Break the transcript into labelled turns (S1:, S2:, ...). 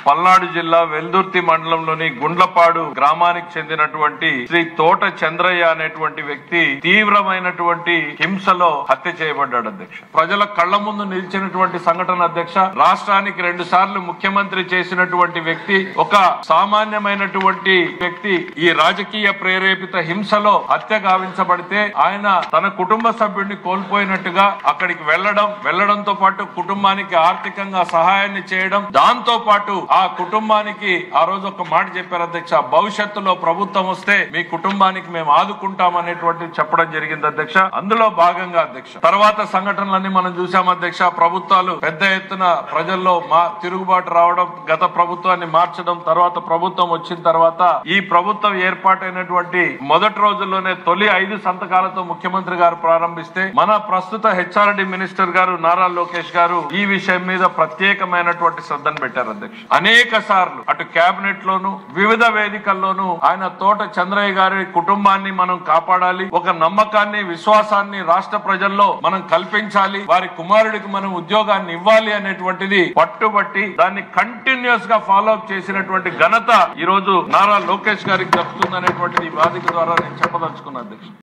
S1: పల్నాడు జిల్లా వెల్దుర్తి మండలంలోని గుండ్లపాడు గ్రామానికి చెందినటువంటి శ్రీ తోట చంద్రయ్య అనేటువంటి వ్యక్తి తీవ్రమైనటువంటి హింసలో హత్య చేయబడ్డాడు అధ్యక్ష. ప్రజల కళ్ల ముందు నిలిచినటువంటి సంఘటన అధ్యక్ష. రాష్ట్రానికి 2 సార్లు ముఖ్యమంత్రి చేసినటువంటి వ్యక్తి, ఒక సామాన్యమైనటువంటి వ్యక్తి ఈ రాజకీయ ప్రేరేపిత హింసలో హత్య గావించబడితే ఆయన తన కుటుంబ సభ్యుడిని కోల్పోయినట్టుగా అక్కడికి వెళ్లడంతో పాటు కుటుంబానికి ఆర్థికంగా సహాయాన్ని చేయడం, దాంతో పాటు ఆ కుటుంబానికి ఆ రోజు ఒక మాట చెప్పారు అధ్యక్ష, భవిష్యత్తులో ప్రభుత్వం వస్తే మీ కుటుంబానికి మేము ఆదుకుంటాం అనేటువంటి చెప్పడం జరిగింది అధ్యక్ష. అందులో భాగంగా అధ్యక్ష తర్వాత సంఘటనలన్నీ మనం చూసాం అధ్యక్ష. ప్రభుత్వాలు పెద్ద ఎత్తున ప్రజల్లో తిరుగుబాటు రావడం, గత ప్రభుత్వాన్ని మార్చడం, తర్వాత ప్రభుత్వం వచ్చిన తర్వాత ఈ ప్రభుత్వం ఏర్పాటైనటువంటి మొదటి రోజుల్లోనే తొలి 5 సంతకాలతో ముఖ్యమంత్రి గారు ప్రారంభిస్తే మన ప్రస్తుత హెచ్ఆర్డి మినిస్టర్ గారు నారా లోకేష్ గారు ఈ విషయం మీద ప్రత్యేకమైనటువంటి శ్రద్ధను పెట్టారు అధ్యక్ష. అనేక సార్లు అటు కేబినెట్ లోను వివిధ వేదికల్లోనూ ఆయన తోట చంద్రయ్య గారి కుటుంబాన్ని మనం కాపాడాలి, ఒక నమ్మకాన్ని విశ్వాసాన్ని రాష్ట్ర ప్రజల్లో మనం కల్పించాలి, వారి కుమారుడికి మనం ఉద్యోగాన్ని ఇవ్వాలి అనేటువంటిది పట్టుబట్టి దాన్ని కంటిన్యూస్ గా ఫాలో అప్ చేసినటువంటి ఘనత ఈ రోజు నారా లోకేష్ గారికి దక్కుతుంది అనేటువంటిది ఈ వేదిక ద్వారా నేను చెప్పదలుచుకున్నాను అధ్యక్ష.